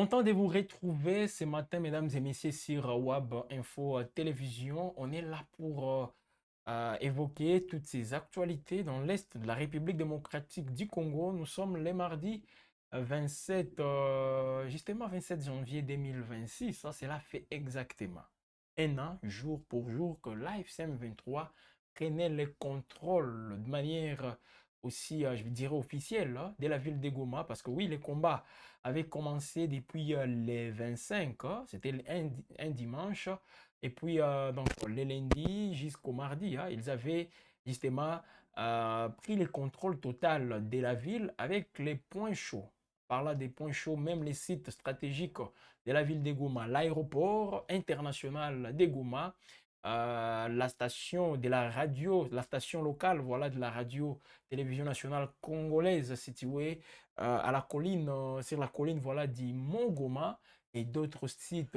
Content de vous retrouver ce matin, mesdames et messieurs, sur Web Info Télévision. On est là pour évoquer toutes ces actualités dans l'Est de la République démocratique du Congo. Nous sommes le mardi 27, justement 27 janvier 2026. Ça, cela fait exactement un an, jour pour jour, que l'AFCM 23 prenait le contrôle de manière aussi, je dirais, officielle de la ville de Goma. Parce que oui, les combats avait commencé depuis les 25, c'était un dimanche, et puis donc le lundi jusqu'au mardi, ils avaient justement pris le contrôle total de la ville avec les points chauds. Par là des points chauds, même les sites stratégiques de la ville de Goma, l'aéroport international de Goma, la station de la radio, la station locale, voilà, de la radio télévision nationale congolaise située à la colline, sur la colline, voilà, du Mont Goma et d'autres sites,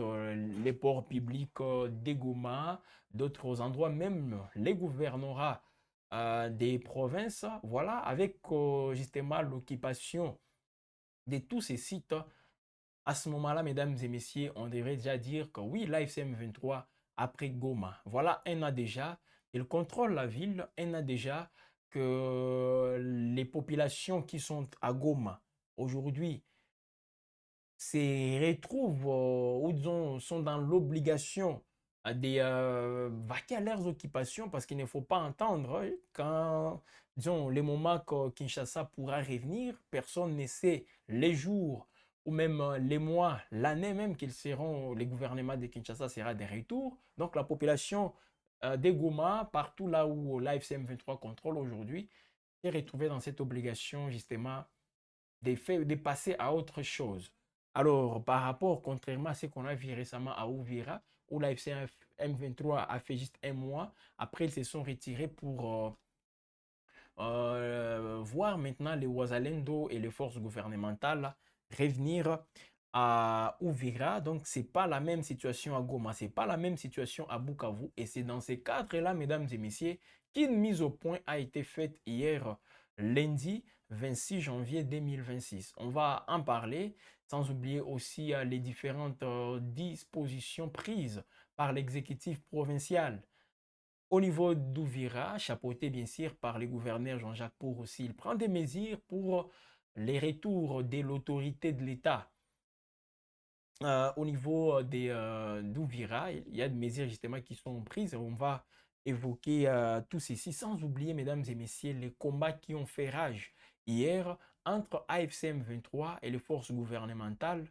les ports publics des Goma, d'autres endroits, même les gouvernorats des provinces, voilà, avec justement l'occupation de tous ces sites. À ce moment-là, mesdames et messieurs, on devrait déjà dire que oui, l'AFCM 23 a pris Goma. Voilà un an déjà. Il contrôle la ville. Un an déjà que les populations qui sont à Goma aujourd'hui se retrouvent ou disons, sont dans l'obligation de vaquer à leurs occupations parce qu'il ne faut pas entendre quand, disons, les moments que Kinshasa pourra revenir, personne ne sait les jours ou même les mois, l'année même qu'ils seront, les gouvernements de Kinshasa sera de retour. Donc la population des Goma, partout là où l'AFCM 23 contrôle aujourd'hui, est retrouvée dans cette obligation justement de passer à autre chose. Alors, par rapport, contrairement à ce qu'on a vu récemment à Ouvira, où la FCM M23 a fait juste un mois, après ils se sont retirés pour voir maintenant les Ouazalendo et les forces gouvernementales revenir à Ouvira. Donc, ce n'est pas la même situation à Goma, ce n'est pas la même situation à Bukavu. Et c'est dans ces cadres-là, mesdames et messieurs, qu'une mise au point a été faite hier, lundi 26 janvier 2026. On va en parler, sans oublier aussi les différentes dispositions prises par l'exécutif provincial au niveau d'Ouvira, chapeauté bien sûr par le gouverneur Jean-Jacques Pour aussi, il prend des mesures pour les retours de l'autorité de l'État. Au niveau d'Ouvira, il y a des mesures justement qui sont prises. On va évoquer tout ceci, sans oublier, mesdames et messieurs, les combats qui ont fait rage hier entre AFCM 23 et les forces gouvernementales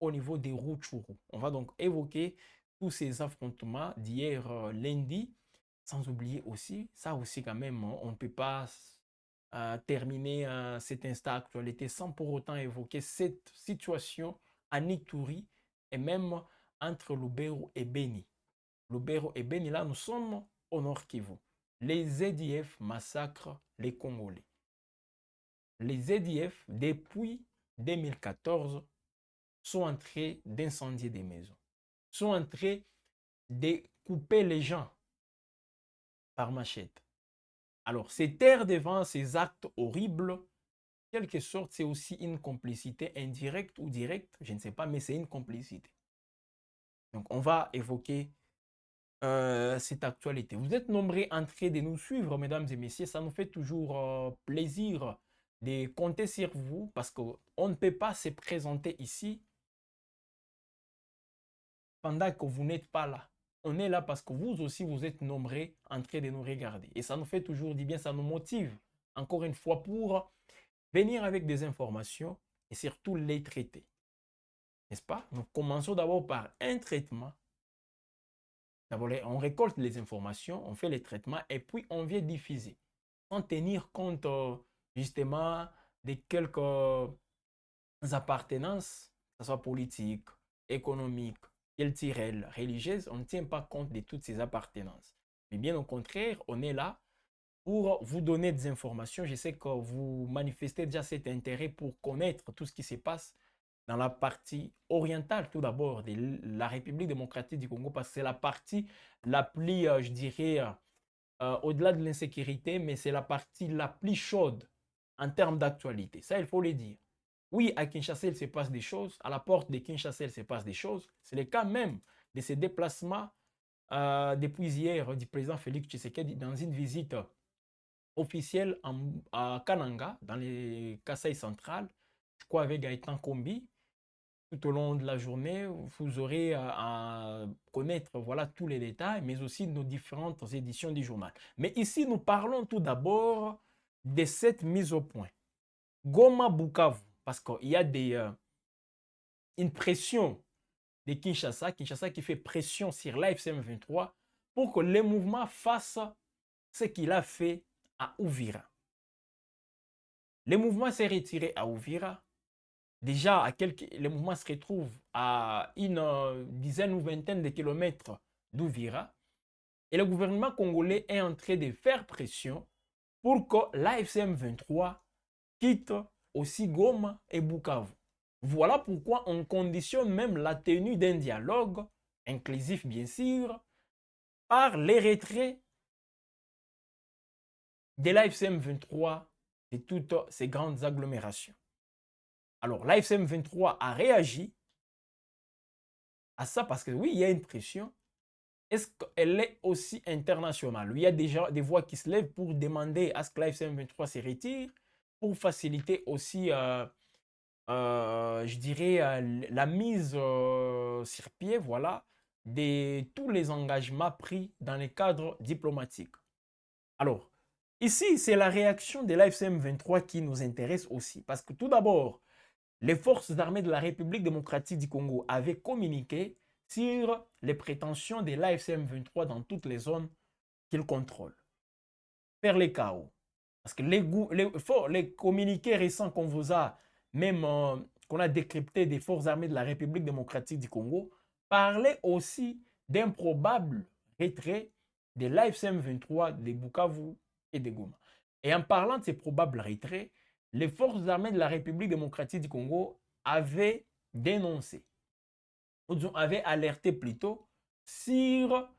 au niveau des Rutshuru. On va donc évoquer tous ces affrontements d'hier lundi. Sans oublier aussi, ça aussi quand même, on ne peut pas terminer cet instant actualité sans pour autant évoquer cette situation à Ituri et même entre Lubero et Beni. Lubero et Beni, là, nous sommes au Nord Kivu. Les ZDF massacrent les Congolais. Les ZDF, depuis 2014, sont en train d'incendier des maisons, sont en train de couper les gens par machette. Alors, c'est taire devant ces actes horribles, quelque sorte, c'est aussi une complicité indirecte ou directe, je ne sais pas, mais c'est une complicité. Donc, on va évoquer cette actualité. Vous êtes nombreux en train de nous suivre, mesdames et messieurs. Ça nous fait toujours plaisir de compter sur vous parce qu'on ne peut pas se présenter ici pendant que vous n'êtes pas là. On est là parce que vous aussi, vous êtes nombreux en train de nous regarder. Et ça nous fait toujours du bien, ça nous motive, encore une fois, pour venir avec des informations et surtout les traiter. N'est-ce pas? Nous commençons d'abord par un traitement. D'abord, on récolte les informations, on fait les traitements et puis on vient diffuser. Sans tenir compte justement de quelques appartenances, que ce soit politiques, économiques, culturelles, religieuses, on ne tient pas compte de toutes ces appartenances. Mais bien au contraire, on est là pour vous donner des informations. Je sais que vous manifestez déjà cet intérêt pour connaître tout ce qui se passe dans la partie orientale, tout d'abord, de la République démocratique du Congo, parce que c'est la partie la plus, je dirais, au-delà de l'insécurité, mais c'est la partie la plus chaude en termes d'actualité. Ça, il faut le dire. Oui, à Kinshasa, il se passe des choses. À la porte de Kinshasa, il se passe des choses. C'est le cas même de ces déplacements depuis hier du président Félix Tshisekedi dans une visite officielle à Kananga, dans les Kasaï centrales, je crois avec Gaëtan Kombi. Tout au long de la journée, vous aurez à connaître voilà, tous les détails, mais aussi nos différentes éditions du journal. Mais ici, nous parlons tout d'abord de cette mise au point. Goma Bukavu, parce qu'il y a une pression de Kinshasa, Kinshasa qui fait pression sur l'AFC M23 pour que les mouvements fassent ce qu'il a fait à Ouvira. Le mouvement s'est retiré à Ouvira. Déjà, les mouvements se retrouvent à une dizaine ou vingtaine de kilomètres d'Ouvira. Et le gouvernement congolais est en train de faire pression pour que l'AFC M23 quitte aussi Goma et Bukavu. Voilà pourquoi on conditionne même la tenue d'un dialogue, inclusif bien sûr, par les retraits de l'AFC M23 de toutes ces grandes agglomérations. Alors l'AFC M23 a réagi à ça parce que oui, il y a une pression. Est-ce qu'elle est aussi internationale? Il y a déjà des voix qui se lèvent pour demander à ce que l'AFC M23 se retire, pour faciliter aussi je dirais, la mise sur pied, voilà, de tous les engagements pris dans les cadres diplomatiques. Alors, ici, c'est la réaction de l'AFCM 23 qui nous intéresse aussi. Parce que tout d'abord, les forces armées de la République démocratique du Congo avaient communiqué sur les prétentions de l'AFCM 23 dans toutes les zones qu'ils contrôlent. Faire les chaos. Parce que les communiqués récents qu'on vous a, même qu'on a décrypté des forces armées de la République démocratique du Congo, parlaient aussi d'un probable retrait de l'AFCM 23 de Bukavu et de Goma. Et en parlant de ces probables retraits, les forces armées de la République démocratique du Congo avaient dénoncé, ou avaient alerté plutôt, sur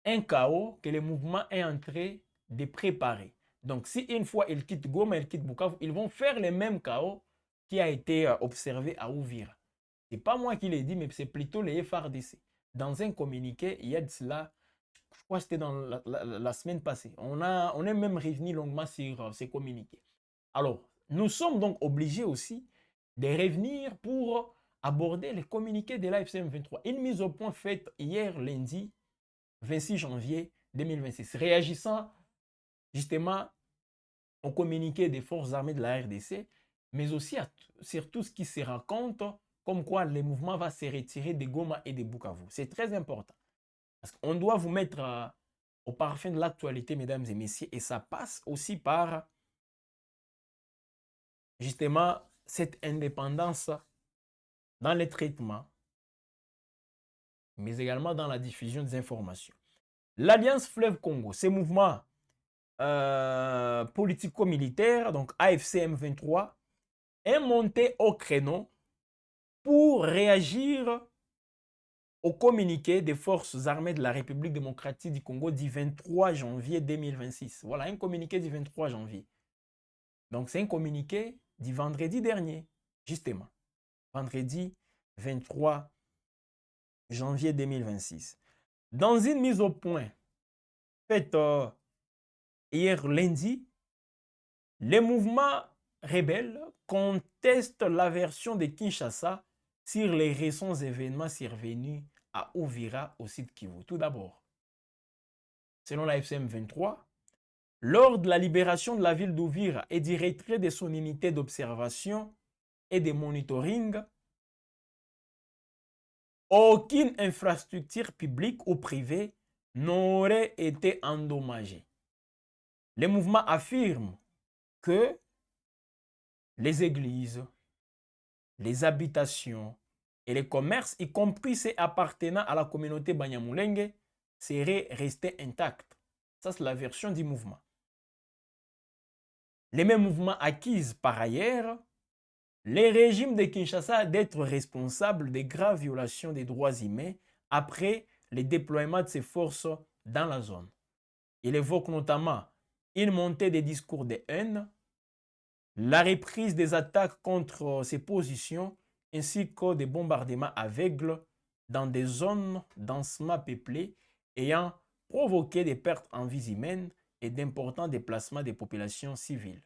un chaos que le mouvement est en train de préparer. Donc, si une fois ils quittent Goma, ils quittent Bukavu, ils vont faire le même chaos qui a été observé à Ouvira. Ce n'est pas moi qui l'ai dit, mais c'est plutôt les FRDC. Dans un communiqué, il y a de cela, je crois que c'était dans la semaine passée. On est même revenu longuement sur ces communiqués. Alors, nous sommes donc obligés aussi de revenir pour aborder les communiqués de l'AFCM 23. Une mise au point faite hier lundi 26 janvier 2026, réagissant justement au communiqué des forces armées de la RDC, mais aussi sur tout ce qui se raconte, comme quoi le mouvement va se retirer de Goma et de Bukavu. C'est très important. Parce qu'on doit vous mettre au parfum de l'actualité, mesdames et messieurs, et ça passe aussi par justement cette indépendance dans les traitements, mais également dans la diffusion des informations. L'Alliance Fleuve Congo, ces mouvements politico-militaire, donc AFC M23, est monté au créneau pour réagir au communiqué des forces armées de la République démocratique du Congo du 23 janvier 2026. Voilà, un communiqué du 23 janvier. Donc, c'est un communiqué du vendredi dernier, justement. Vendredi 23 janvier 2026. Dans une mise au point faite hier lundi, les mouvements rebelles contestent la version de Kinshasa sur les récents événements survenus à Ouvira au site Kivu. Tout d'abord, selon la FCM 23, lors de la libération de la ville d'Ouvira et du retrait de son unité d'observation et de monitoring, aucune infrastructure publique ou privée n'aurait été endommagée. Les mouvements affirment que les églises, les habitations et les commerces, y compris ceux appartenant à la communauté Banyamulenge, seraient restés intacts. Ça, c'est la version du mouvement. Les mêmes mouvements accusent par ailleurs les régimes de Kinshasa d'être responsables de graves violations des droits humains après le déploiement de ses forces dans la zone. Il évoque notamment une montée des discours de haine, la reprise des attaques contre ces positions ainsi que des bombardements aveugles dans des zones densément peuplées ayant provoqué des pertes en vies humaines et d'importants déplacements des populations civiles.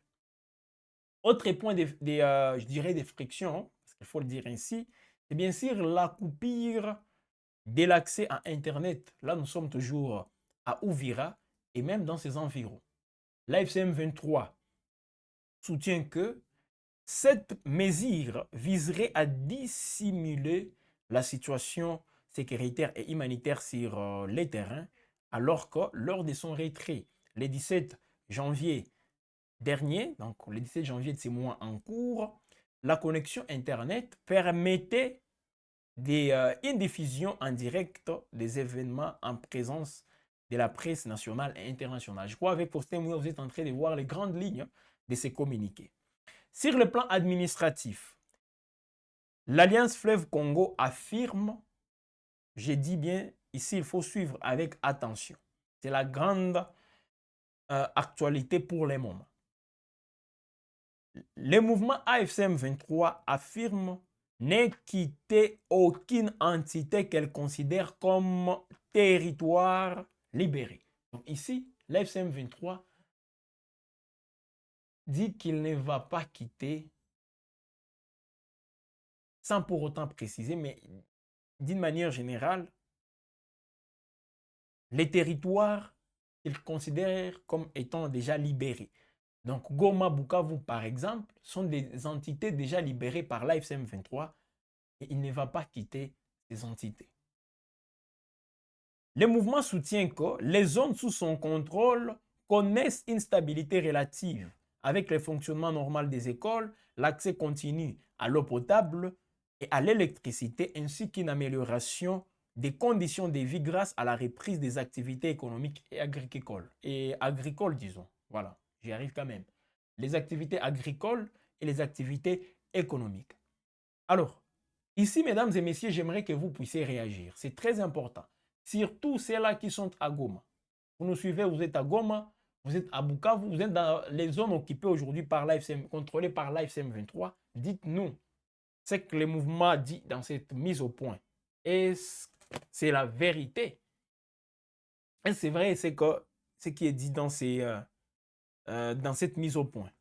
Autre point je dirais des frictions, parce qu'il faut le dire ainsi, c'est bien sûr la coupure de l'accès à Internet. Là, nous sommes toujours à Ouvira et même dans ses environs. L'AFCM 23 soutient que cette mesure viserait à dissimuler la situation sécuritaire et humanitaire sur les terrains, alors que lors de son retrait, le 17 janvier dernier, donc le 17 janvier de ces mois en cours, la connexion Internet permettait une diffusion en direct des événements en présence de la presse nationale et internationale. Je crois qu'avec Faustin Mouya, vous êtes en train de voir les grandes lignes de ces communiqués. Sur le plan administratif, l'Alliance Fleuve Congo affirme, je dis bien ici, il faut suivre avec attention. C'est la grande actualité pour le moment. Le mouvement AFCM 23 affirme ne quitter aucune entité qu'elle considère comme territoire libéré. Donc ici, l'AFCM 23 dit qu'il ne va pas quitter, sans pour autant préciser, mais d'une manière générale, les territoires qu'il considère comme étant déjà libérés. Donc Goma, Bukavu, par exemple, sont des entités déjà libérées par l'AFCM 23 et il ne va pas quitter ces entités. Le mouvement soutient que les zones sous son contrôle connaissent une stabilité relative avec le fonctionnement normal des écoles, l'accès continu à l'eau potable et à l'électricité, ainsi qu'une amélioration des conditions de vie grâce à la reprise des activités économiques et agricoles, disons. Voilà, j'y arrive quand même. Les activités agricoles et les activités économiques. Alors, ici, mesdames et messieurs, j'aimerais que vous puissiez réagir. C'est très important. Surtout ceux-là qui sont à Goma. Vous nous suivez, vous êtes à Goma, vous êtes à Bukavu, vous êtes dans les zones occupées aujourd'hui par l'AFCM, contrôlées par l'AFCM 23. Dites-nous ce que le mouvement dit dans cette mise au point. Est-ce que c'est la vérité? Et c'est vrai, c'est que ce qui est dit dans cette mise au point.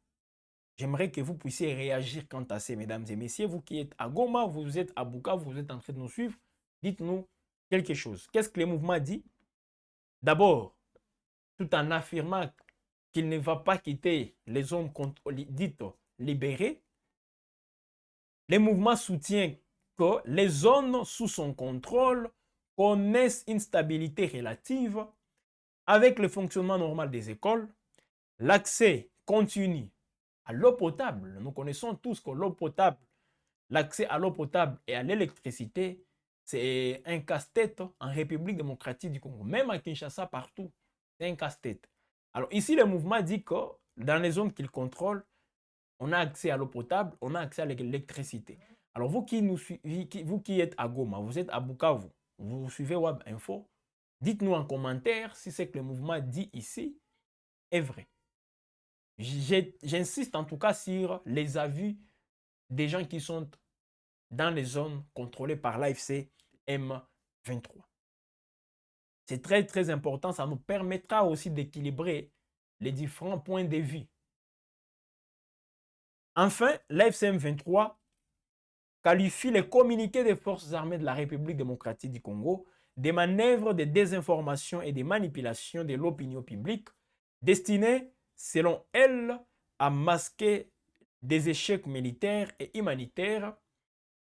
J'aimerais que vous puissiez réagir quant à ces, mesdames et messieurs. Vous qui êtes à Goma, vous êtes à Bukavu, vous êtes en train de nous suivre. Dites-nous quelque chose. Qu'est-ce que le mouvement dit? D'abord, tout en affirmant qu'il ne va pas quitter les zones dites libérées, le mouvement soutient que les zones sous son contrôle connaissent une stabilité relative avec le fonctionnement normal des écoles, l'accès continu à l'eau potable. Nous connaissons tous que l'eau potable, l'accès à l'eau potable et à l'électricité, c'est un casse-tête en République démocratique du Congo. Même à Kinshasa, partout, c'est un casse-tête. Alors ici, le mouvement dit que dans les zones qu'il contrôle, on a accès à l'eau potable, on a accès à l'électricité. Alors vous qui nous suivez, vous qui êtes à Goma, vous êtes à Bukavu, vous suivez Web Info, dites-nous en commentaire si ce que le mouvement dit ici est vrai. J'insiste en tout cas sur les avis des gens qui sont dans les zones contrôlées par l'AFC M23. C'est très très important, ça nous permettra aussi d'équilibrer les différents points de vue. Enfin, l'AFC M23 qualifie les communiqués des forces armées de la République démocratique du Congo des manœuvres de désinformation et de manipulation de l'opinion publique destinées, selon elle, à masquer des échecs militaires et humanitaires.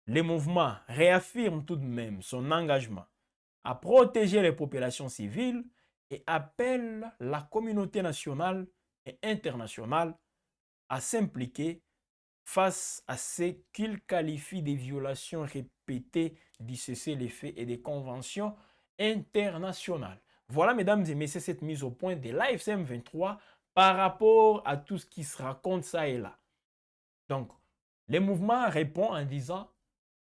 Le mouvement réaffirme tout de même son engagement à protéger les populations civiles et appelle la communauté nationale et internationale à s'impliquer face à ce qu'il qualifie de violations répétées du cessez-le-feu et des conventions internationales. Voilà, mesdames et messieurs, cette mise au point de l'AFCM 23 par rapport à tout ce qui se raconte ça et là. Donc, le mouvement répond en disant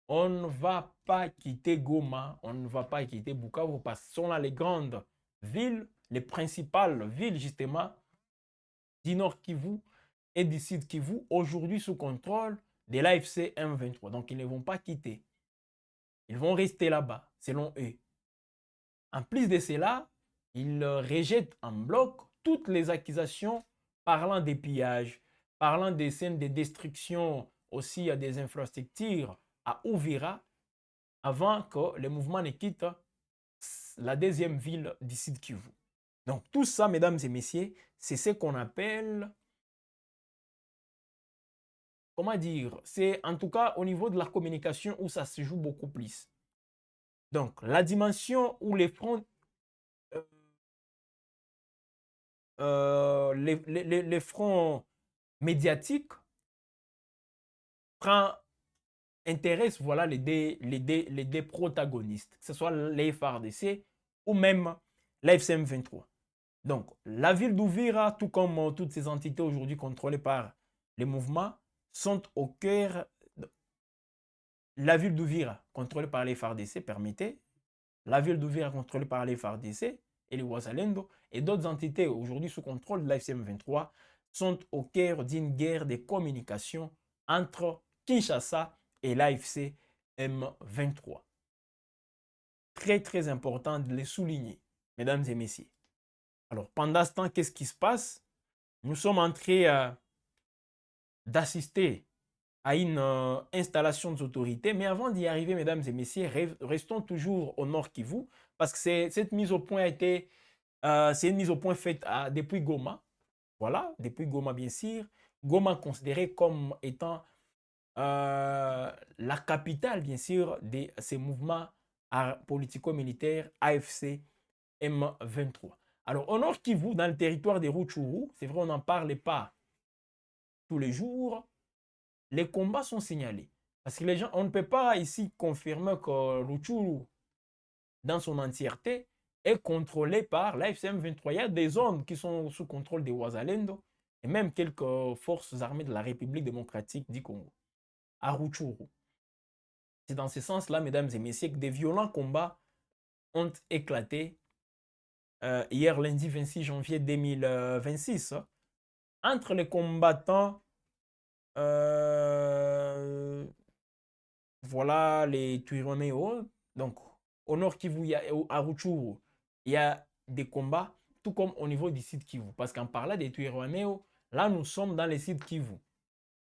on ne va pas quitter Goma, on ne va pas quitter Bukavu parce que ce sont là les grandes villes, les principales villes justement du Nord Kivu et du Sud Kivu, aujourd'hui sous contrôle de l'AFC M23. Donc, ils ne vont pas quitter. Ils vont rester là-bas, selon eux. En plus de cela, ils rejettent en bloc toutes les accusations parlant des pillages, parlant des scènes de destruction aussi à des infrastructures à Ouvira, avant que le mouvement ne quitte la deuxième ville du Sud Kivu. Donc tout ça, mesdames et messieurs, c'est ce qu'on appelle, comment dire, c'est en tout cas au niveau de la communication où ça se joue beaucoup plus. Donc la dimension où les fronts, les fronts médiatiques intéressent voilà, les deux protagonistes, que ce soit les FARDC ou même l'AFCM 23. Donc, la ville d'Ouvira, tout comme toutes ces entités aujourd'hui contrôlées par les mouvements, sont au cœur. La ville d'Ouvira, contrôlée par les FARDC, permettez. La ville d'Ouvira, contrôlée par les FARDC et les Ouazalendo, et d'autres entités aujourd'hui sous contrôle de l'AFCM 23, sont au cœur d'une guerre de communication entre Kinshasa et l'AFC M23. Très, très important de les souligner, mesdames et messieurs. Alors, pendant ce temps, qu'est-ce qui se passe? Nous sommes en train d'assister à une installation des autorités. Mais avant d'y arriver, mesdames et messieurs, restons toujours au Nord Kivu, parce que cette mise au point a été, c'est une mise au point faite depuis Goma. Voilà, depuis Goma, bien sûr. Goma considéré comme étant la capitale, bien sûr, de ces mouvements politico-militaires AFC M23. Alors, au Nord Kivu, dans le territoire des Rutshuru, c'est vrai, on n'en parle pas tous les jours, les combats sont signalés. Parce que les gens, on ne peut pas ici confirmer que Rutshuru, dans son entièreté, est contrôlé par l'AFCM 23. Il y a des zones qui sont sous contrôle des Ouazalendo et même quelques forces armées de la République démocratique du Congo, à Rutshuru. C'est dans ce sens-là, mesdames et messieurs, que des violents combats ont éclaté hier lundi 26 janvier 2026 entre les combattants, voilà, les Twirwaneho. Donc, au nord Kivu, à Rutshuru, il y a des combats, tout comme au niveau du site Kivu. Parce qu'en parlant des Twirwaneho, là, nous sommes dans les sites Kivu,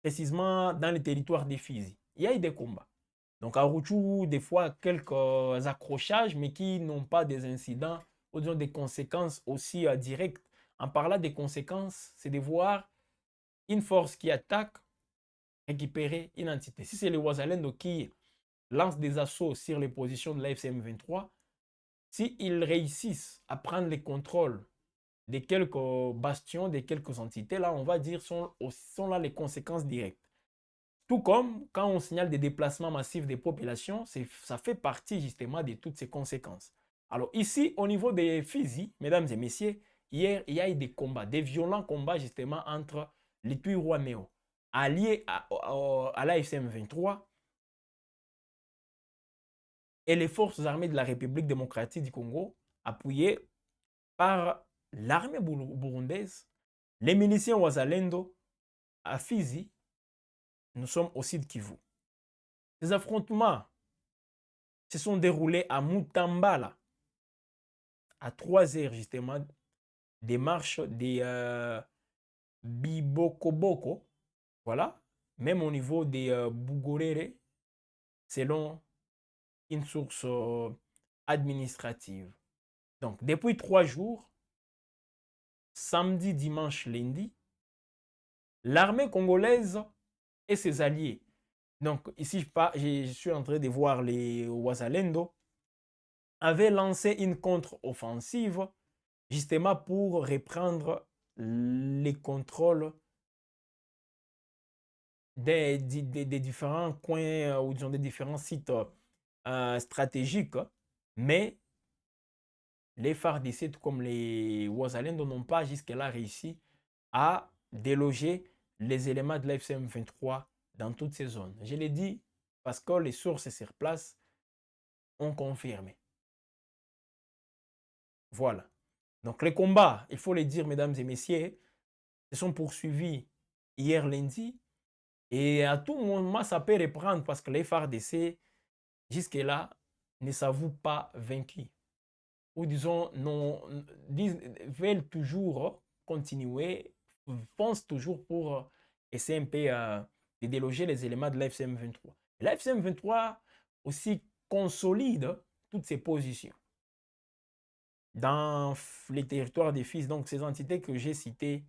précisément dans le territoire des Fizi. Il y a eu des combats. Donc, à Rutshuru, des fois, quelques accrochages, mais qui n'ont pas des incidents ou disons des conséquences aussi directes. En parlant des conséquences, c'est de voir une force qui attaque récupérer une entité. Si c'est les Ouazalendo qui lancent des assauts sur les positions de l'AFCM 23, s'ils réussissent à prendre le contrôle de quelques bastions, de quelques entités, là, on va dire, sont là les conséquences directes. Tout comme quand on signale des déplacements massifs des populations, ça fait partie justement de toutes ces conséquences. Alors ici, au niveau des Fizi, mesdames et messieurs, hier, il y a eu des combats, des violents combats justement entre les Twirwaneho, alliés à l'AFCM 23, et les forces armées de la République démocratique du Congo, appuyées par l'armée burundaise, les miliciens Ouazalendo à Fizi, nous sommes au Sud Kivu. Ces affrontements se sont déroulés à Mutambala, à 3 heures justement des marches des Bibokoboko, voilà, même au niveau des Bugorere, selon une source administrative. Donc, depuis 3 jours, samedi, dimanche, lundi, l'armée congolaise et ses alliés, donc ici je suis en train de voir les Ouazalendo, avaient lancé une contre-offensive justement pour reprendre les contrôles des différents coins ou disons des différents sites stratégiques, mais les FARDC, tout comme les Ouazalendo, n'ont pas jusque-là réussi à déloger les éléments de l'FCM 23 dans toutes ces zones. Je l'ai dit parce que les sources sur place ont confirmé. Voilà. Donc les combats, il faut les dire, mesdames et messieurs, se sont poursuivis hier lundi. Et à tout moment, ça peut reprendre parce que les FARDC, jusque-là, ne s'avouent pas vaincus. Ou disons, non, veulent toujours continuer, pensent toujours pour essayer un peu de déloger les éléments de l'AFCM 23. L'AFCM 23 aussi consolide toutes ses positions dans les territoires des fils, donc ces entités que j'ai citées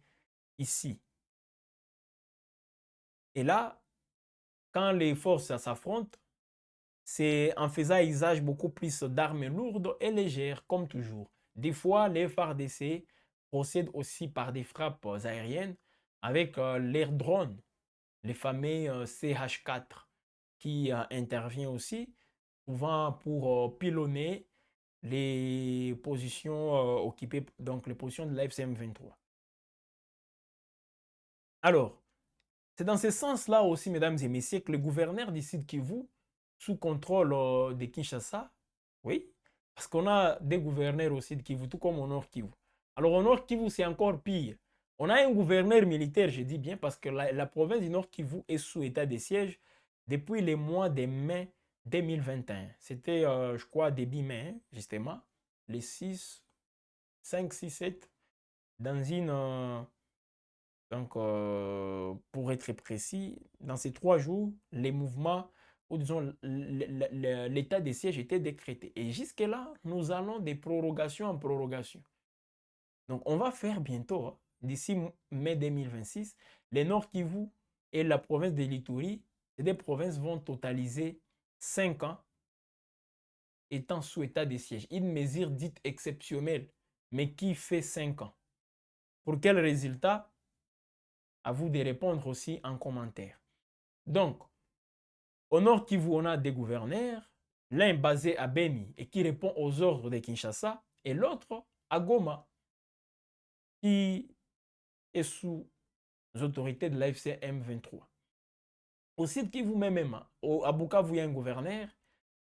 ici. Et là, quand les forces s'affrontent, c'est en faisant usage beaucoup plus d'armes lourdes et légères, comme toujours. Des fois, les FARDC procèdent aussi par des frappes aériennes avec leurs drones, les fameux CH4, qui intervient aussi, souvent pour pilonner les positions occupées, donc les positions de l'AFCM 23. Alors, c'est dans ce sens-là aussi, mesdames et messieurs, que le gouverneur du Sud Kivu, sous contrôle de Kinshasa, oui, parce qu'on a des gouverneurs au Sud Kivu, tout comme au Nord Kivu. Alors au Nord Kivu, c'est encore pire. On a un gouverneur militaire, je dis bien, parce que la province du Nord Kivu est sous état de siège depuis le mois de mai 2021. C'était, je crois, début mai, hein, justement, les 6, 5, 6, 7, dans une... donc, pour être précis, dans ces 3 jours, les mouvements, ou disons, l'état des sièges était décrété. Et jusque-là, nous allons des prorogations en prorogation. Donc, on va faire bientôt, hein, d'ici mai 2026, les Nord Kivu et la province de l'Ituri, ces deux provinces vont totaliser 5 ans étant sous état des sièges. Une mesure dite exceptionnelle, mais qui fait 5 ans. Pour quel résultat? À vous de répondre aussi en commentaire. Donc, au Nord Kivu, on a des gouverneurs, l'un basé à Beni et qui répond aux ordres de Kinshasa, et l'autre à Goma, qui est sous autorité de l'AFC M23. Au Sud Kivu même, à Bukavu, il y a un gouverneur,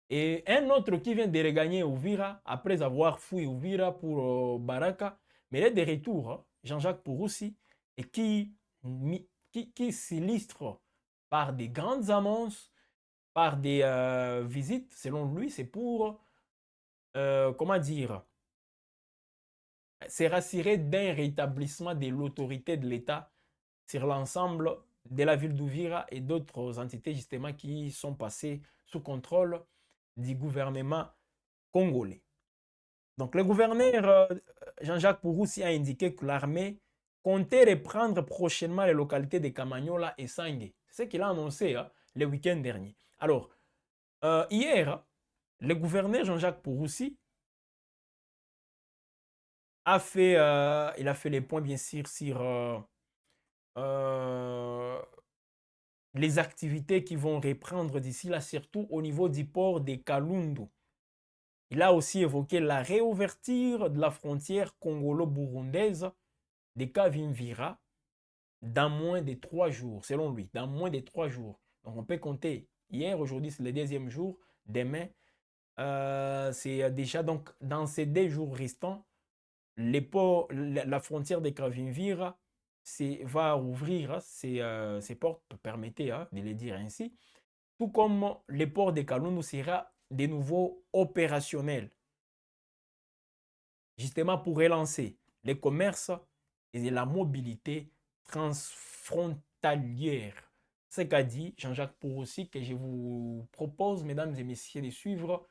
et un autre qui vient de regagner Ouvira après avoir fui Ouvira pour Baraka, mais il est de retour, hein, Jean-Jacques Pouroussi, et qui s'illustre par des grandes annonces, par des visites. Selon lui, c'est pour, comment dire, c'est rassurer d'un rétablissement de l'autorité de l'État sur l'ensemble de la ville d'Ouvira et d'autres entités justement qui sont passées sous contrôle du gouvernement congolais. Donc le gouverneur Jean-Jacques Pouroussi a indiqué que l'armée comptait reprendre prochainement les localités de Kamanyola et Sangé. C'est ce qu'il a annoncé, hein, le week-end dernier. Alors, hier, le gouverneur Jean-Jacques Pouroussi il a fait les points bien sûr sur euh, les activités qui vont reprendre d'ici là, surtout au niveau du port de Kalundu. Il a aussi évoqué la réouverture de la frontière congolo-burundaise de Kavimvira dans moins de 3 jours, selon lui, dans moins de 3 jours. Donc on peut compter hier, aujourd'hui c'est le deuxième jour, demain c'est déjà donc dans ces 2 jours restants, la frontière de Kavimvira va ouvrir ses portes, permettez de le dire ainsi, tout comme le port de Kalundu sera de nouveau opérationnel, justement pour relancer les commerces et la mobilité transfrontalière. Ce qu'a dit Jean-Jacques Pouroussi, que je vous propose, mesdames et messieurs, de suivre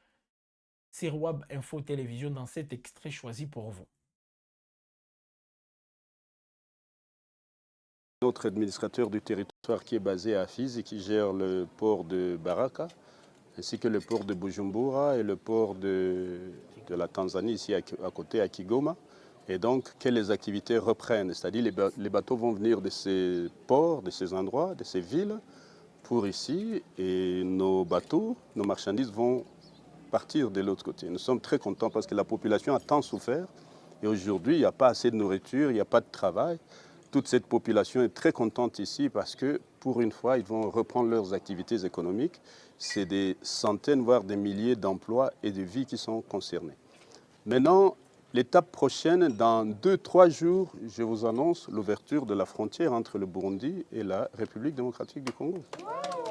sur Web Info Télévision dans cet extrait choisi pour vous. Notre administrateur du territoire qui est basé à Fizi et qui gère le port de Baraka, ainsi que le port de Bujumbura et le port de la Tanzanie, ici à côté, à Kigoma. Et donc, que les activités reprennent, c'est-à-dire les bateaux vont venir de ces ports, de ces endroits, de ces villes, pour ici, et nos bateaux, nos marchandises vont partir de l'autre côté. Nous sommes très contents parce que la population a tant souffert, et aujourd'hui, il n'y a pas assez de nourriture, il n'y a pas de travail. Toute cette population est très contente ici parce que, pour une fois, ils vont reprendre leurs activités économiques. C'est des centaines, voire des milliers d'emplois et de vies qui sont concernés. Maintenant, l'étape prochaine, dans 2-3 jours, je vous annonce l'ouverture de la frontière entre le Burundi et la République démocratique du Congo.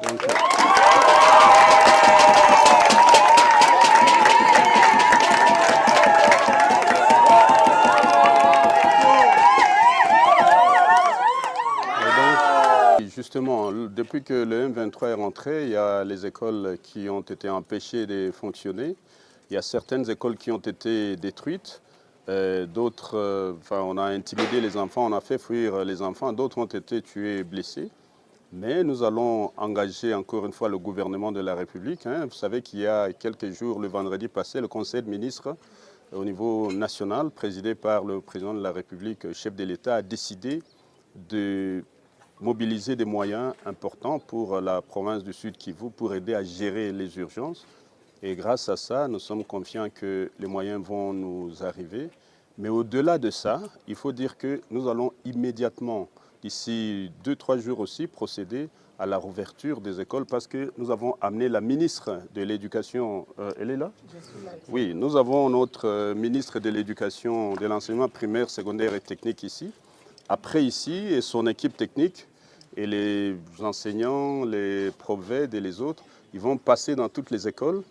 Donc, justement, depuis que le M23 est rentré, il y a les écoles qui ont été empêchées de fonctionner. Il y a certaines écoles qui ont été détruites. D'autres, on a intimidé les enfants, on a fait fuir les enfants. D'autres ont été tués et blessés. Mais nous allons engager encore une fois le gouvernement de la République. Vous savez qu'il y a quelques jours, le vendredi passé, le Conseil de ministres au niveau national, présidé par le président de la République, chef de l'État, a décidé de mobiliser des moyens importants pour la province du Sud Kivu pour aider à gérer les urgences. Et grâce à ça, nous sommes confiants que les moyens vont nous arriver. Mais au-delà de ça, il faut dire que nous allons immédiatement, d'ici 2-3 jours aussi, procéder à la rouverture des écoles parce que nous avons amené la ministre de l'Éducation. Elle est là? Oui, nous avons notre ministre de l'Éducation, de l'enseignement primaire, secondaire et technique ici. Après ici, et son équipe technique et les enseignants, les provèdes et les autres, ils vont passer dans toutes les écoles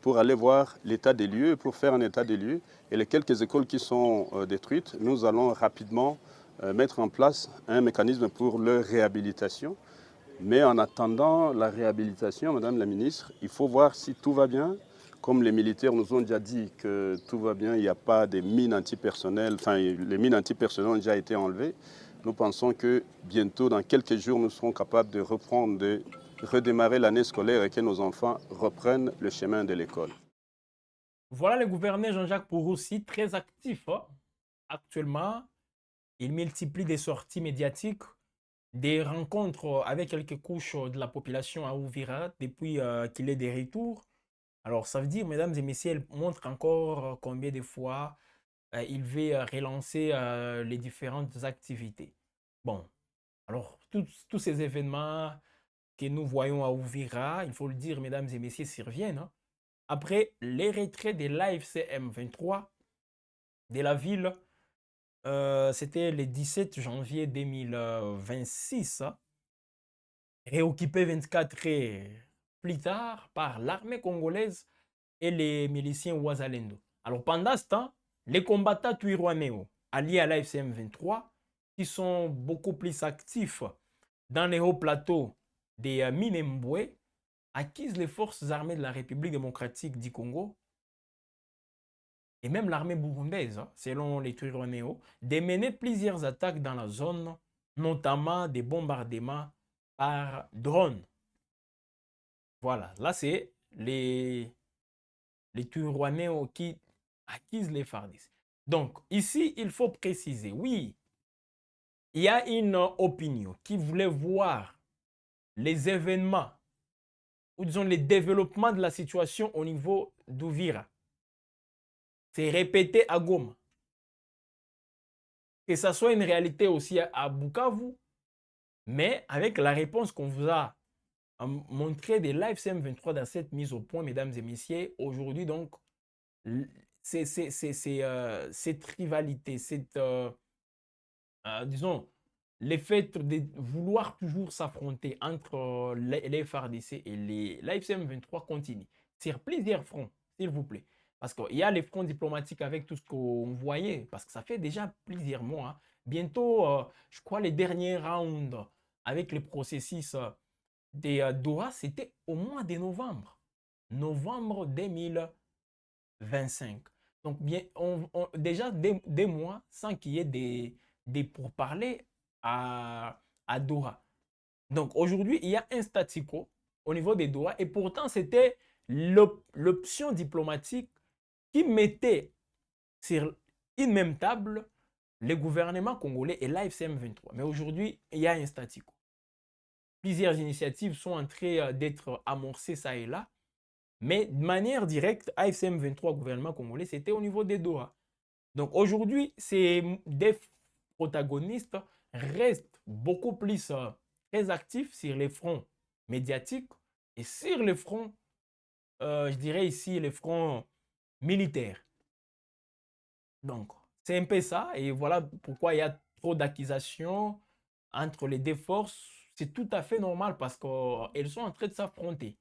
pour aller voir l'état des lieux, pour faire un état des lieux. Et les quelques écoles qui sont détruites, nous allons rapidement mettre en place un mécanisme pour leur réhabilitation. Mais en attendant la réhabilitation, Madame la Ministre, il faut voir si tout va bien. Comme les militaires nous ont déjà dit que tout va bien, il n'y a pas de mines antipersonnelles, les mines antipersonnelles ont déjà été enlevées. Nous pensons que bientôt, dans quelques jours, nous serons capables de reprendre, de redémarrer l'année scolaire et que nos enfants reprennent le chemin de l'école. Voilà le gouverneur Jean-Jacques Purusi, très actif actuellement. Il multiplie des sorties médiatiques, des rencontres avec quelques couches de la population à Uvira depuis qu'il est de retour. Alors, ça veut dire, mesdames et messieurs, elle montre encore combien de fois il veut relancer les différentes activités. Bon, alors, tous ces événements que nous voyons à Uvira, il faut le dire, mesdames et messieurs, surviennent après les retraits de l'AFC M23 de la ville. C'était le 17 janvier 2026, réoccupé 24 heures plus tard par l'armée congolaise et les miliciens Ouazalendo. Alors pendant ce temps, les combattants Twirwanéo, alliés à l'AFC M23, qui sont beaucoup plus actifs dans les hauts plateaux des Minembwe, accusent les forces armées de la République démocratique du Congo et même l'armée burundaise, selon les Twirwanéo, de mener plusieurs attaques dans la zone, notamment des bombardements par drone. Voilà, là c'est les Twirwanéo qui accusent les FARDC. Donc ici, il faut préciser, oui, il y a une opinion qui voulait voir les événements, ou disons les développements de la situation au niveau d'Uvira. C'est répété à Goma. Que ça soit une réalité aussi à Bukavu, mais avec la réponse qu'on vous a montré des live CM23 dans cette mise au point, mesdames et messieurs, aujourd'hui donc, cette rivalité, disons, le fait de vouloir toujours s'affronter entre les FARDC et les l'AFC-M23 continue sur plusieurs fronts, s'il vous plaît. Parce qu'il y a les fronts diplomatiques avec tout ce qu'on voyait, parce que ça fait déjà plusieurs mois. Bientôt, je crois, les derniers rounds avec le processus des Doha, c'était au mois de novembre. Novembre 2025. Donc, bien, déjà des mois sans qu'il y ait des pourparlers à Doha. Donc aujourd'hui, il y a un statu quo au niveau des Doha et pourtant c'était l'option diplomatique qui mettait sur une même table le gouvernement congolais et l'AFC M23. Mais aujourd'hui, il y a un statu quo. Plusieurs initiatives sont en train d'être amorcées ça et là, mais de manière directe, AFC M23, gouvernement congolais, c'était au niveau des Doha. Donc aujourd'hui, ces des protagonistes restent beaucoup plus très actifs sur les fronts médiatiques et sur les fronts, je dirais ici, les fronts militaires. Donc, c'est un peu ça. Et voilà pourquoi il y a trop d'accusations entre les deux forces. C'est tout à fait normal parce qu'elles sont en train de s'affronter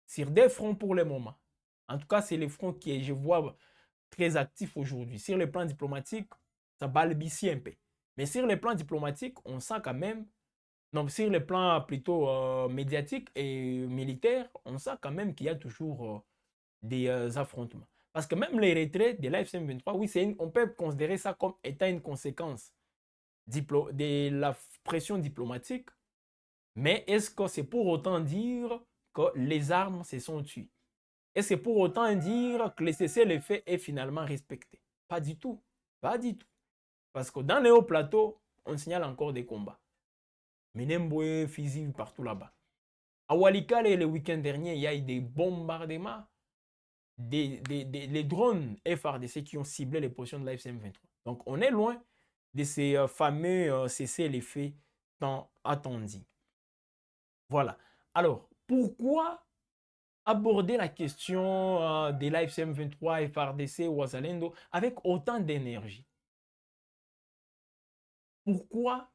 sur des fronts pour le moment. En tout cas, c'est les fronts qui, je vois, très actifs aujourd'hui. Sur le plan diplomatique, ça balbutie un peu. Mais sur le plan diplomatique, on sent quand même, donc sur le plan plutôt médiatique et militaire, on sent quand même qu'il y a toujours des affrontements. Parce que même les retraits de l'AFC 23, oui, on peut considérer ça comme étant une conséquence de la pression diplomatique. Mais est-ce que c'est pour autant dire que les armes se sont tuées? Et c'est pour autant dire que le cessez-le-feu est finalement respecté? Pas du tout. Pas du tout. Parce que dans les hauts plateaux, on signale encore des combats. Minembwe, Fizi, partout là-bas. À Walikale, le week-end dernier, il y a eu des bombardements, les drones FARDC qui ont ciblé les positions de l'AFC M23. Donc, on est loin de ces fameux cessez-le-feu tant attendus. Voilà. Alors, pourquoi aborder la question de l'AFC M23, FARDC ou Wazalendo avec autant d'énergie? Pourquoi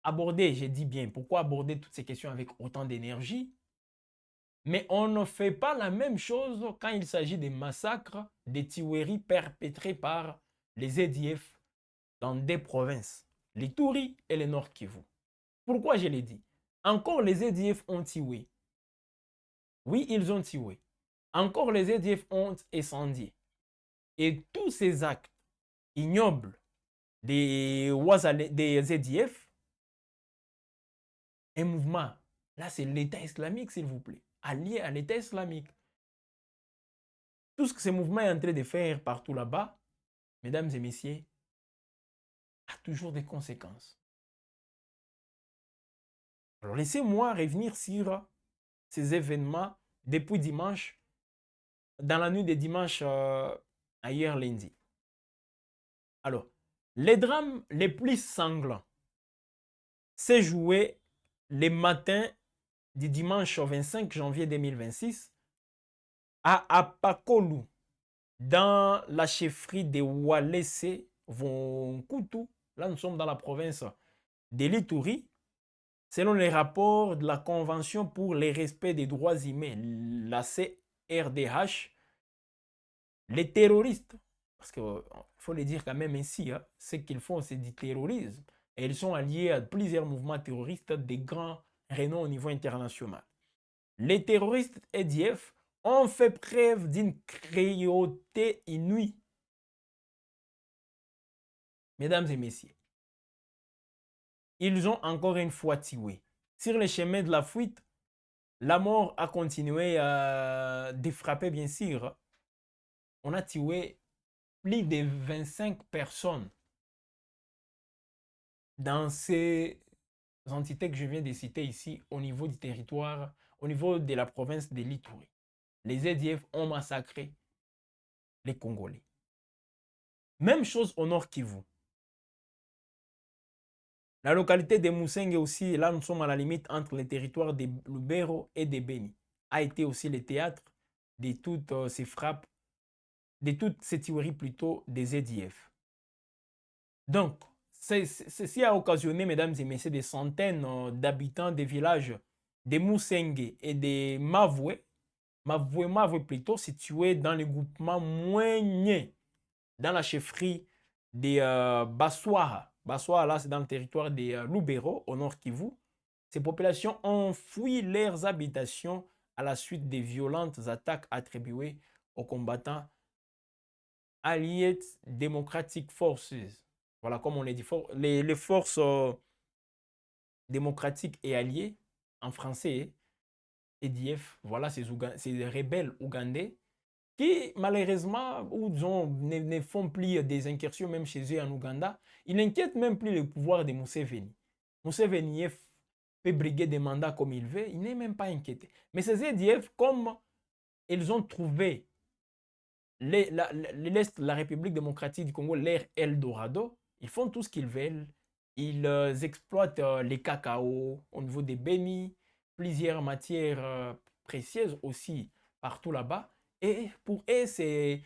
aborder, je dis bien, pourquoi aborder toutes ces questions avec autant d'énergie? Mais on ne fait pas la même chose quand il s'agit des massacres, des tueries perpétrées par les EDF dans des provinces, l'Ituri et le Nord Kivu. Pourquoi je l'ai dit? Encore les EDF ont tué. Oui, ils ont tué. Encore les EDF ont incendié. Et tous ces actes ignobles des EDF, un mouvement, là c'est l'État islamique s'il vous plaît, allié à l'État islamique. Tout ce que ce mouvement est en train de faire partout là-bas, mesdames et messieurs, a toujours des conséquences. Alors laissez-moi revenir sur ces événements depuis dimanche, dans la nuit de dimanche à hier lundi. Alors, les drames les plus sanglants s'est joué les matins du dimanche 25 janvier 2026 à Apakolu, dans la chefferie de Walese Vonkutu. Là, nous sommes dans la province de l'Ituri. Selon les rapports de la Convention pour le respect des droits humains, la CRDH, les terroristes, parce qu'il faut le dire quand même ainsi, hein, ce qu'ils font, c'est du terrorisme. Et ils sont alliés à plusieurs mouvements terroristes de grands renom au niveau international. Les terroristes EDF ont fait preuve d'une cruauté inouïe. Mesdames et messieurs, ils ont encore une fois tué. Sur le chemin de la fuite, la mort a continué de frapper, bien sûr. On a tué plus de 25 personnes dans ces entités que je viens de citer ici au niveau du territoire, au niveau de la province de l'Ituri. Les EDF ont massacré les Congolais. Même chose au Nord Kivu. La localité de Mousseng aussi, là nous sommes à la limite entre les territoires de Lubero et de Beni, a été aussi le théâtre de toutes ces frappes, de toutes ces tueries plutôt des EDF. Donc, ceci a occasionné, mesdames et messieurs, des centaines d'habitants des villages de Mousseng et de Mavoué plutôt, situés dans le groupement Mouenye, dans la chefferie de Bassoara. Bassoara, là, c'est dans le territoire de Lubero, au nord Kivu. Ces populations ont fui leurs habitations à la suite des violentes attaques attribuées aux combattants Allied Democratic Forces. Voilà, comme on l'a dit, les forces démocratiques et alliées, en français, EDF, voilà ces rebelles ougandais qui, malheureusement, ne font plus des incursions même chez eux en Ouganda. Ils n'inquiètent même plus le pouvoir de Museveni. Museveni peut briguer des mandats comme il veut, il n'est même pas inquiété. Mais ces EDF, comme ils ont trouvé l'Est, la République démocratique du Congo, l'air Eldorado, ils font tout ce qu'ils veulent. Ils exploitent les cacao au niveau des Beni, plusieurs matières précieuses aussi partout là-bas. Et pour eux, c'est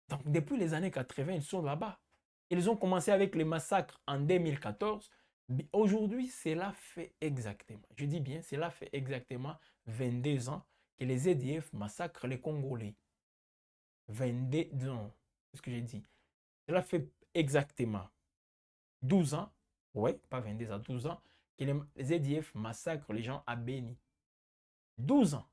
Donc, depuis les années 80, ils sont là-bas. Ils ont commencé avec les massacres en 2014. Aujourd'hui, cela fait exactement, je dis bien, cela fait exactement 22 ans que les ZDF massacrent les Congolais. 22 ans, c'est ce que j'ai dit. Cela fait exactement 12 ans, ouais, pas 22 ans, 12 ans, que les ZDF massacrent les gens à Beni. 12 ans.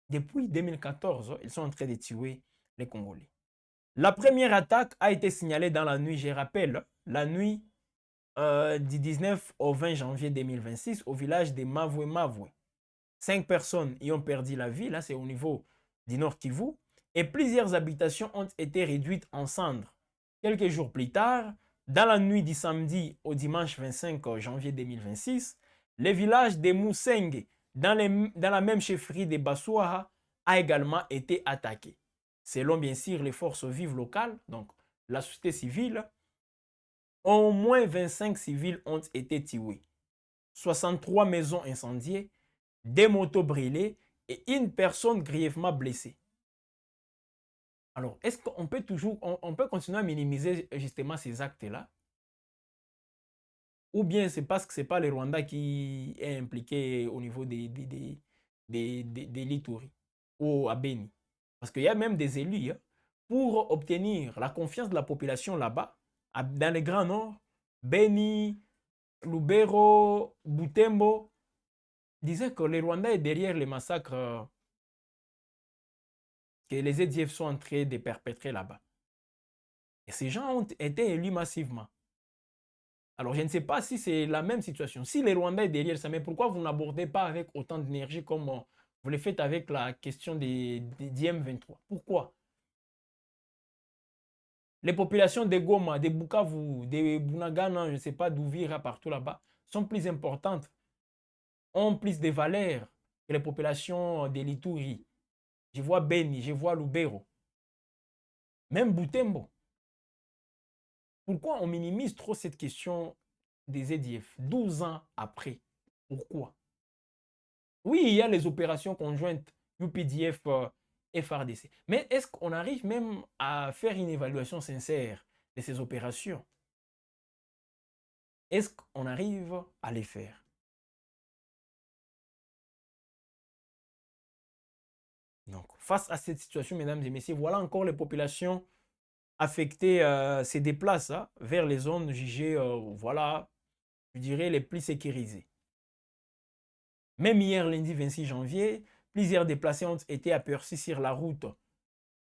Depuis 2014, ils sont en train de tuer les Congolais. La première attaque a été signalée dans la nuit, je rappelle, la nuit du 19 au 20 janvier 2026 au village de Mavoué Mavoué. 5 personnes y ont perdu la vie, là c'est au niveau du Nord Kivu, et plusieurs habitations ont été réduites en cendres. Quelques jours plus tard, dans la nuit du samedi au dimanche 25 janvier 2026, le village de Mousseng, dans la même chefferie de Bassouaha, a également été attaqué. Selon bien sûr les forces vives locales, donc la société civile, au moins 25 civils ont été tués, 63 maisons incendiées, des motos brûlées et une personne grièvement blessée. Alors, est-ce qu'on peut toujours, on peut continuer à minimiser justement ces actes-là? Ou bien c'est parce que ce n'est pas le Rwanda qui est impliqué au niveau des Lituri ou à Beni? Parce qu'il y a même des élus, hein, pour obtenir la confiance de la population là-bas, dans le Grand Nord, Beni, Lubero, Butembo, disaient que le Rwanda est derrière les massacres que les ZDF sont en train de perpétrer là-bas. Et ces gens ont été élus massivement. Alors, je ne sais pas si c'est la même situation. Si les Rwandais est derrière ça, mais pourquoi vous n'abordez pas avec autant d'énergie comme vous le faites avec la question des M23? Pourquoi? Les populations de Goma, de Bukavu, de Bunagana, je ne sais pas d'Ouvira, partout là-bas, sont plus importantes, ont plus de valeur que les populations de l'Ituri. Je vois Beni, je vois Lubero, même Butembo. Pourquoi on minimise trop cette question des ZDF 12 ans après? Pourquoi? Oui, il y a les opérations conjointes UPDF FRDC. Mais est-ce qu'on arrive même à faire une évaluation sincère de ces opérations? Est-ce qu'on arrive à les faire? Donc, face à cette situation, mesdames et messieurs, voilà encore les populations affectées se déplacent hein, vers les zones jugées, voilà, je dirais, les plus sécurisées. Même hier, lundi 26 janvier, plusieurs déplacés ont été aperçus sur la route.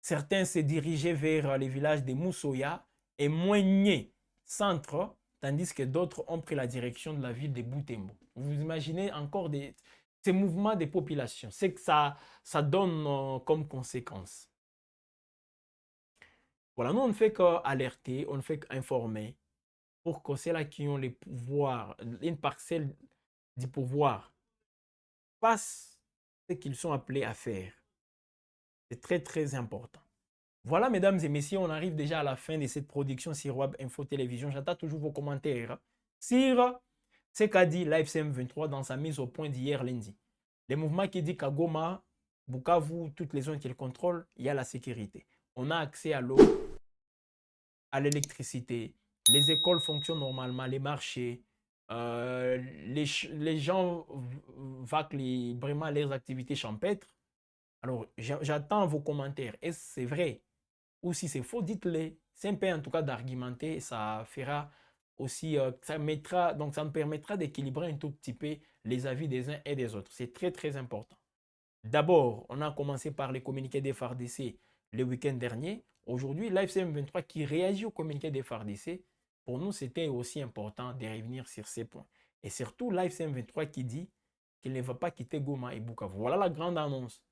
Certains se dirigeaient vers les villages de Moussoya et Moigné, centre, tandis que d'autres ont pris la direction de la ville de Butembo. Vous imaginez encore ces mouvements de population, c'est que ça donne comme conséquence. Voilà, nous on ne fait qu'alerter, on ne fait qu'informer pour que ceux-là qui ont les pouvoirs, une parcelle du pouvoir, fassent ce qu'ils sont appelés à faire. C'est très très important. Voilà, mesdames et messieurs, on arrive déjà à la fin de cette production sur Web Info Télévision. J'attends toujours vos commentaires sur ce qu'a dit l'AFC/M23 dans sa mise au point d'hier lundi. Les mouvements qui disent qu'à Goma, Bukavu, toutes les zones qu'il contrôle, il y a la sécurité. On a accès à l'eau, à l'électricité, les écoles fonctionnent normalement, les marchés, les gens vaquent vraiment leurs activités champêtres. Alors, j'attends vos commentaires. Est-ce que c'est vrai? Ou si c'est faux, dites-le. C'est un peu en tout cas d'argumenter. Ça fera aussi, ça me permettra d'équilibrer un tout petit peu les avis des uns et des autres. C'est très très important. D'abord, on a commencé par les communiqués des FARDC le week-end dernier. Aujourd'hui, l'AFC/M23 qui réagit au communiqué des FARDC, pour nous, c'était aussi important de revenir sur ces points. Et surtout, l'AFC/M23 qui dit qu'il ne va pas quitter Goma et Bukavu. Voilà la grande annonce.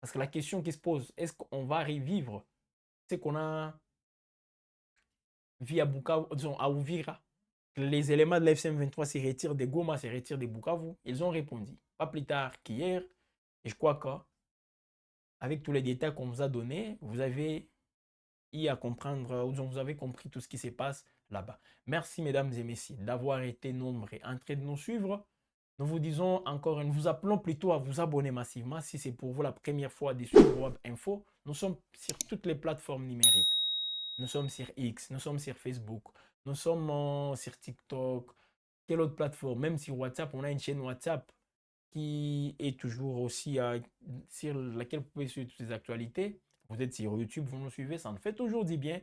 Parce que la question qui se pose, est-ce qu'on va revivre ce qu'on a vu à Bukavu, disons à Uvira? Les éléments de l'FCM23 se retirent de Goma, se retirent de Bukavu. Ils ont répondu. Pas plus tard qu'hier. Et je crois qu'avec tous les détails qu'on vous a donnés, vous avez eu à comprendre, vous avez compris tout ce qui se passe là-bas. Merci, mesdames et messieurs, d'avoir été nombreux en train de nous suivre. Nous vous disons encore, nous vous appelons plutôt à vous abonner massivement si c'est pour vous la première fois de suivre Web Info. Nous sommes sur toutes les plateformes numériques. Nous sommes sur X, nous sommes sur Facebook, nous sommes sur TikTok. Quelle autre plateforme? Même sur WhatsApp, on a une chaîne WhatsApp qui est toujours aussi sur laquelle vous pouvez suivre toutes les actualités. Vous êtes sur YouTube, vous nous suivez, ça nous fait toujours du bien.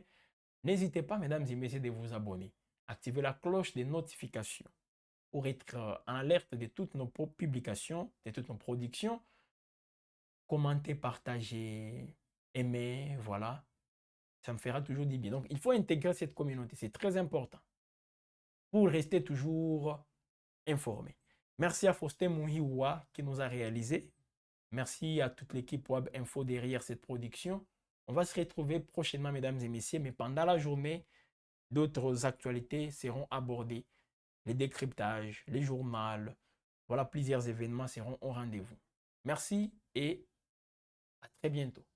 N'hésitez pas, mesdames et messieurs, de vous abonner. Activez la cloche des notifications pour être en alerte de toutes nos publications, de toutes nos productions. Commentez, partagez, aimez, voilà. Ça me fera toujours du bien. Donc, il faut intégrer cette communauté. C'est très important pour rester toujours informé. Merci à Faustin Mouhiwa qui nous a réalisé. Merci à toute l'équipe Web Info derrière cette production. On va se retrouver prochainement, mesdames et messieurs, mais pendant la journée, d'autres actualités seront abordées. Les décryptages, les journaux, voilà, plusieurs événements seront au rendez-vous. Merci et à très bientôt.